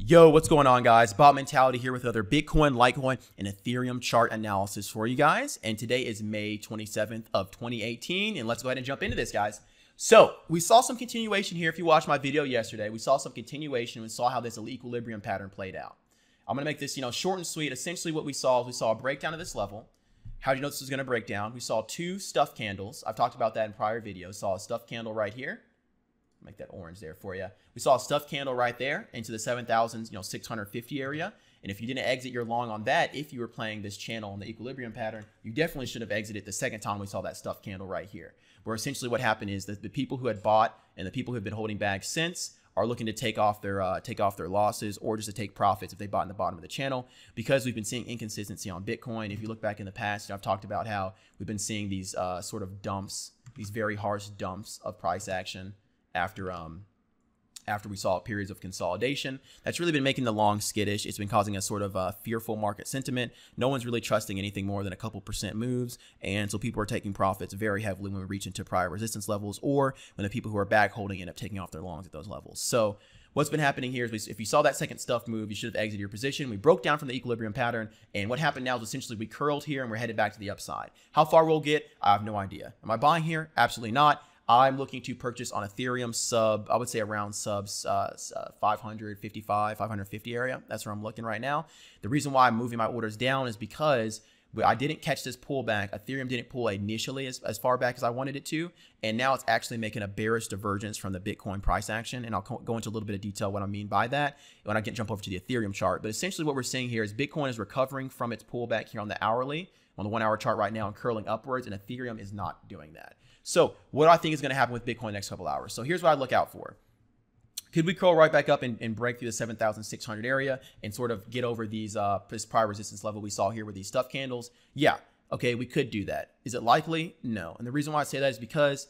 Yo, what's going on, guys? Botmenality here with another Bitcoin, Litecoin, and Ethereum chart analysis for you guys. And today is May 27th of 2018. And let's go ahead and jump into this, guys. So we saw some continuation here. If you watched my video yesterday, we saw some continuation. We saw how this equilibrium pattern played out. I'm going to make this, short and sweet. Essentially what we saw is we saw a breakdown of this level. How do you know this is going to break down? We saw two stuff candles. I've talked about that in prior videos. Saw a stuff candle right here. Make that orange there for you. We saw a stuff candle right there into the 7,650 area. And if you didn't exit your long on that, if you were playing this channel on the equilibrium pattern, you definitely should have exited the second time we saw that stuff candle right here. Where essentially what happened is that the people who had bought and the people who have been holding bags since are looking to take off their losses or just to take profits if they bought in the bottom of the channel, because we've been seeing inconsistency on Bitcoin. If you look back in the past, I've talked about how we've been seeing these sort of dumps, these very harsh dumps of price action after we saw periods of consolidation. That's really been making the long skittish. It's been causing a sort of fearful market sentiment. No one's really trusting anything more than a couple % moves. And so people are taking profits very heavily when we reach into prior resistance levels, or when the people who are back holding end up taking off their longs at those levels. So what's been happening here is if you saw that second stuff move, you should have exited your position. We broke down from the equilibrium pattern. And what happened now is essentially we curled here and we're headed back to the upside. How far we'll get, I have no idea. Am I buying here? Absolutely not. I'm looking to purchase on Ethereum sub, I would say around subs 555, 550 area. That's where I'm looking right now. The reason why I'm moving my orders down is because I didn't catch this pullback. Ethereum didn't pull initially as far back as I wanted it to. And now it's actually making a bearish divergence from the Bitcoin price action. And I'll go into a little bit of detail what I mean by that when I jump over to the Ethereum chart. But essentially what we're seeing here is Bitcoin is recovering from its pullback here on the hourly, on the 1 hour chart right now, and curling upwards. And Ethereum is not doing that. So what do I think is going to happen with Bitcoin next couple hours? So here's what I look out for. Could we curl right back up and break through the 7,600 area and sort of get over this prior resistance level we saw here with these stuff candles? Yeah. Okay, we could do that. Is it likely? No. And the reason why I say that is because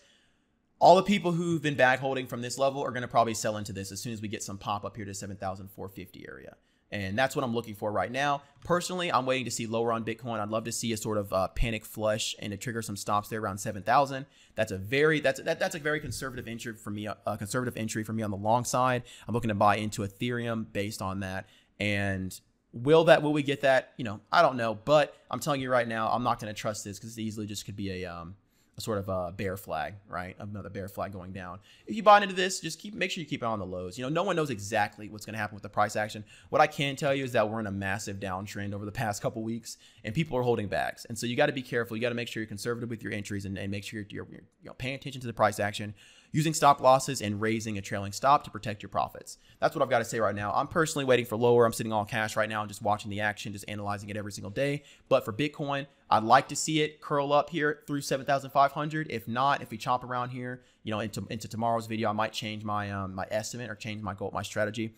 all the people who've been bag holding from this level are going to probably sell into this as soon as we get some pop up here to 7,450 area. And that's what I'm looking for right now. Personally, I'm waiting to see lower on Bitcoin. I'd love to see a sort of panic flush and to trigger some stops there around 7,000. That's a very conservative entry for me. Entry for me on the long side. I'm looking to buy into Ethereum based on that. And will we get that? I don't know. But I'm telling you right now, I'm not going to trust this because it easily just could be a sort of a bear flag, right? Another bear flag going down. If you buy into this, just make sure you keep it on the lows. No one knows exactly what's going to happen with the price action. What I can tell you is that we're in a massive downtrend over the past couple weeks, and people are holding bags. And so you got to be careful. You got to make sure you're conservative with your entries and make sure you're paying attention to the price action, using stop losses and raising a trailing stop to protect your profits. That's what I've got to say right now. I'm personally waiting for lower. I'm sitting all cash right now and just watching the action, just analyzing it every single day. But for Bitcoin, I'd like to see it curl up here through 7,500. If not, if we chop around here, into tomorrow's video, I might change my my estimate or change my goal, my strategy.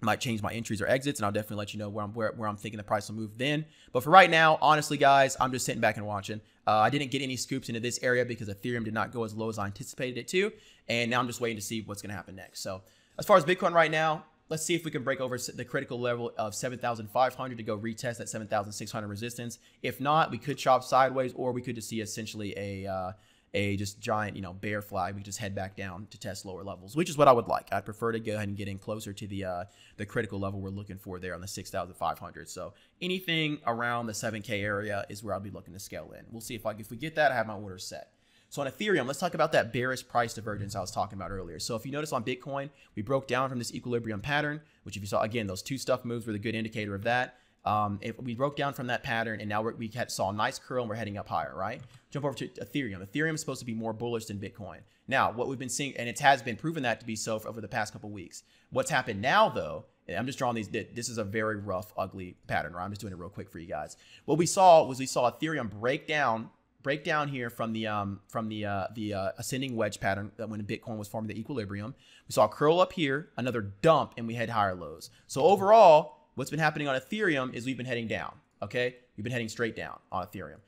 Might change my entries or exits, and I'll definitely let you know where I'm thinking the price will move then. But for right now, honestly, guys, I'm just sitting back and watching. I didn't get any scoops into this area because Ethereum did not go as low as I anticipated it to, and now I'm just waiting to see what's going to happen next. So as far as Bitcoin right now, let's see if we can break over the critical level of 7,500 to go retest that 7,600 resistance. If not, we could chop sideways, or we could just see essentially a just giant, bear flag. We could just head back down to test lower levels, which is what I would like. I'd prefer to go ahead and get in closer to the critical level we're looking for there on the 6,500. So anything around the 7K area is where I'll be looking to scale in. We'll see if we get that. I have my orders set. So on Ethereum, let's talk about that bearish price divergence I was talking about earlier. So if you notice on Bitcoin, we broke down from this equilibrium pattern, which if you saw, again, those two stuff moves were the good indicator of that. If we broke down from that pattern, and now we saw a nice curl and we're heading up higher, right? Jump over to Ethereum. Ethereum is supposed to be more bullish than Bitcoin. Now, what we've been seeing, and it has been proven that to be so over the past couple of weeks. What's happened now, though, and I'm just drawing these. This is a very rough, ugly pattern, right? I'm just doing it real quick for you guys. What we saw was Ethereum break down here from the ascending wedge pattern that when Bitcoin was forming the equilibrium. We saw a curl up here, another dump, and we had higher lows. So overall, what's been happening on Ethereum is we've been heading down, okay? We've been heading straight down on Ethereum.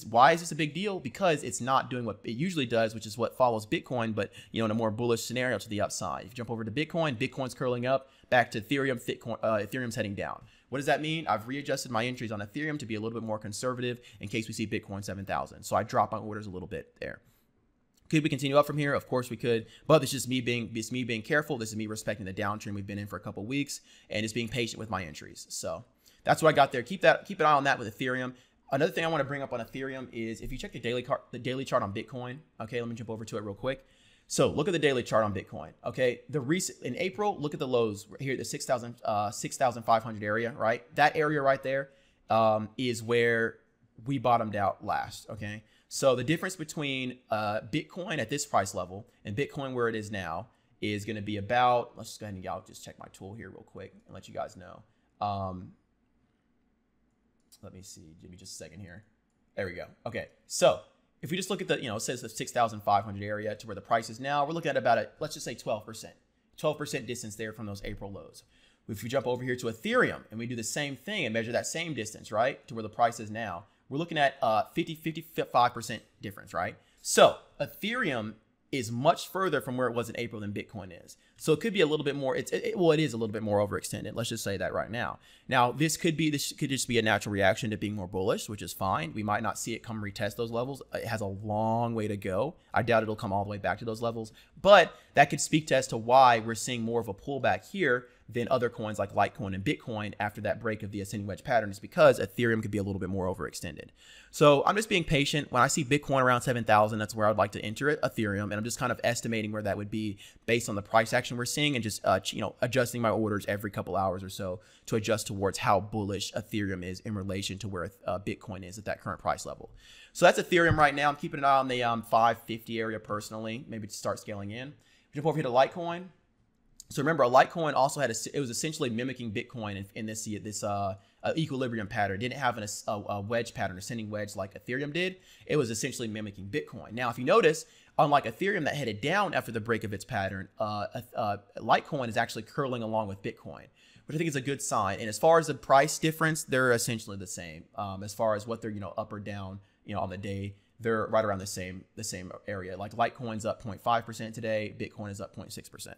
Why is this a big deal? Because it's not doing what it usually does, which is what follows Bitcoin, but in a more bullish scenario to the upside. If you jump over to Bitcoin, Bitcoin's curling up, back to Ethereum, Ethereum's heading down. What does that mean? I've readjusted my entries on Ethereum to be a little bit more conservative in case we see Bitcoin 7,000. So I drop my orders a little bit there. Could we continue up from here? Of course we could, but it's just me being careful. This is me respecting the downtrend we've been in for a couple of weeks and just being patient with my entries. So that's what I got there. Keep an eye on that with Ethereum. Another thing I want to bring up on Ethereum is if you check the daily chart on Bitcoin. Okay, let me jump over to it real quick. So look at the daily chart on Bitcoin. Okay, in April, look at the lows here, the 6,500 area, right? That area right there is where we bottomed out last. Okay. So the difference between Bitcoin at this price level and Bitcoin where it is now is going to be about, let's just go ahead and I'll just check my tool here real quick and let you guys know. Let me see. Give me just a second here. There we go. Okay. So if we just look at the, it says the 6,500 area to where the price is now, we're looking at about let's just say 12% distance there from those April lows. If we jump over here to Ethereum and we do the same thing and measure that same distance, right, to where the price is now, we're looking at 55% difference, right? So Ethereum is much further from where it was in April than Bitcoin is. So it could be a little bit more, it is a little bit more overextended. Let's just say that right now. Now, this could just be a natural reaction to being more bullish, which is fine. We might not see it come retest those levels. It has a long way to go. I doubt it'll come all the way back to those levels, but that could speak to as to why we're seeing more of a pullback here than other coins like Litecoin and Bitcoin after that break of the ascending wedge pattern, is because Ethereum could be a little bit more overextended. So I'm just being patient. When I see Bitcoin around 7,000, that's where I'd like to enter it, Ethereum, and I'm just kind of estimating where that would be based on the price action we're seeing and just adjusting my orders every couple hours or so to adjust towards how bullish Ethereum is in relation to where Bitcoin is at that current price level. So that's Ethereum right now. I'm keeping an eye on the 550 area personally, maybe to start scaling in. Jump over here to Litecoin. So remember, a Litecoin also had it was essentially mimicking Bitcoin in this equilibrium pattern. It didn't have a wedge pattern, ascending wedge like Ethereum did. It was essentially mimicking Bitcoin. Now, if you notice, unlike Ethereum that headed down after the break of its pattern, Litecoin is actually curling along with Bitcoin, which I think is a good sign. And as far as the price difference, they're essentially the same. As far as what they're up or down on the day, they're right around the same area. Like Litecoin's up 0.5% today, Bitcoin is up 0.6%.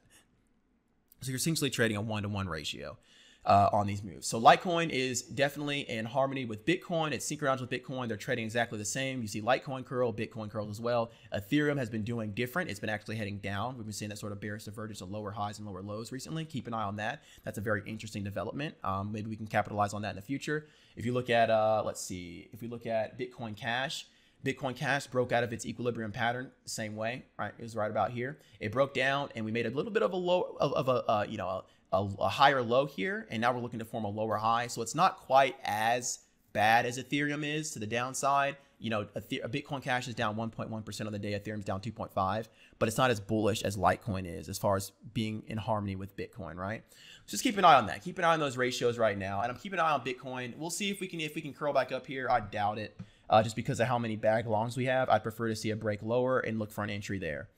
So you're essentially trading a 1-to-1 ratio on these moves. So Litecoin is definitely in harmony with Bitcoin. It's synchronized with Bitcoin. They're trading exactly the same. You see Litecoin curl, Bitcoin curls as well. Ethereum has been doing different. It's been actually heading down. We've been seeing that sort of bearish divergence of lower highs and lower lows recently. Keep an eye on that. That's a very interesting development. Maybe we can capitalize on that in the future. If you look at, let's see, if we look at Bitcoin Cash, Bitcoin Cash broke out of its equilibrium pattern the same way, right? It was right about here. It broke down and we made a little bit of a low a higher low here, and now we're looking to form a lower high. So it's not quite as bad as Ethereum is to the downside. Bitcoin Cash is down 1.1% on the day. Ethereum's down 2.5, but it's not as bullish as Litecoin is as far as being in harmony with Bitcoin, right? Just keep an eye on that. Keep an eye on those ratios right now, and I'm keeping an eye on Bitcoin. We'll see if we can curl back up here. I doubt it. Just because of how many bag longs we have, I'd prefer to see a break lower and look for an entry there.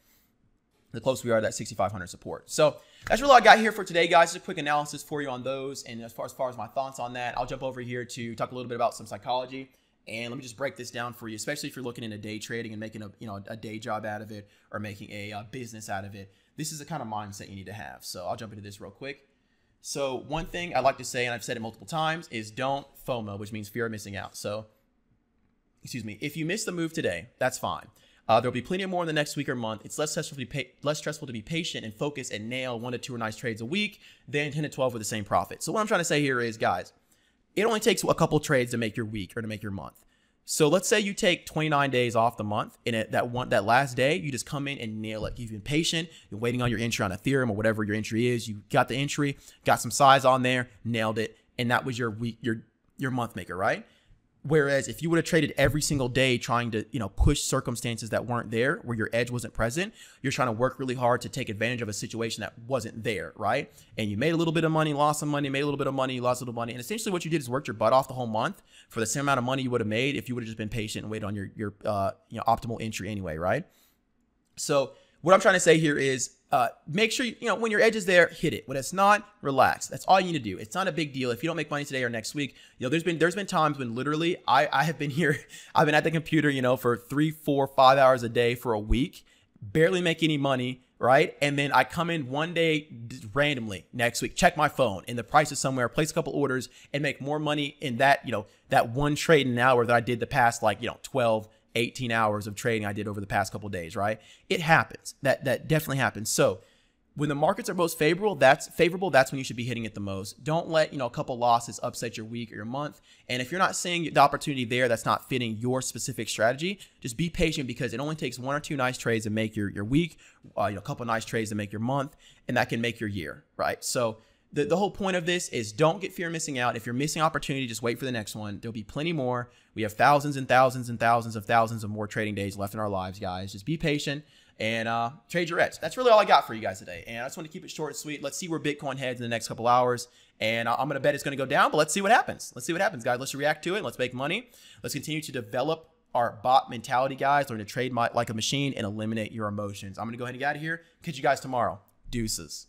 The closer we are to that 6,500 support. So that's really all I got here for today, guys. Just a quick analysis for you on those. And as far as my thoughts on that, I'll jump over here to talk a little bit about some psychology. And let me just break this down for you, especially if you're looking into day trading and making a day job out of it or making a business out of it. This is the kind of mindset you need to have. So I'll jump into this real quick. So one thing I like to say, and I've said it multiple times, is don't FOMO, which means fear of missing out. So excuse me, if you miss the move today, that's fine. There'll be plenty more in the next week or month. It's less stressful to be patient and focus and nail 1 to 2 nice trades a week than 10 to 12 with the same profit. So what I'm trying to say here is, guys, it only takes a couple trades to make your week or to make your month. So let's say you take 29 days off the month, and that last day, you just come in and nail it. You've been patient. You're waiting on your entry on Ethereum or whatever your entry is. You got the entry, got some size on there, nailed it, and that was your week, your month maker, right? Whereas if you would have traded every single day trying to, push circumstances that weren't there, where your edge wasn't present, you're trying to work really hard to take advantage of a situation that wasn't there, right? And you made a little bit of money, lost some money, made a little bit of money, lost a little money. And essentially what you did is worked your butt off the whole month for the same amount of money you would have made if you would have just been patient and waited on your optimal entry anyway, right? So what I'm trying to say here is make sure, when your edge is there, hit it. When it's not, relax. That's all you need to do. It's not a big deal. If you don't make money today or next week, there's been times when literally I have been here, I've been at the computer, for 3, 4, 5 hours a day for a week, barely make any money, right? And then I come in one day randomly next week, check my phone and the price is somewhere, place a couple orders and make more money in that, that one trade in an hour that I did the past 12, 18 hours of trading I did over the past couple of days, right? It happens. That definitely happens. So when the markets are most favorable, that's when you should be hitting it the most. Don't let, a couple losses upset your week or your month. And if you're not seeing the opportunity there that's not fitting your specific strategy, just be patient, because it only takes 1 or 2 nice trades to make your week, a couple nice trades to make your month, and that can make your year, right? So the whole point of this is don't get fear of missing out. If you're missing opportunity, just wait for the next one. There'll be plenty more. We have thousands and thousands and thousands of more trading days left in our lives, guys. Just be patient and trade your edge. That's really all I got for you guys today. And I just want to keep it short and sweet. Let's see where Bitcoin heads in the next couple hours. And I'm going to bet it's going to go down, but let's see what happens. Let's see what happens, guys. Let's react to it. Let's make money. Let's continue to develop our bot mentality, guys. Learn to trade like a machine and eliminate your emotions. I'm going to go ahead and get out of here. Catch you guys tomorrow. Deuces.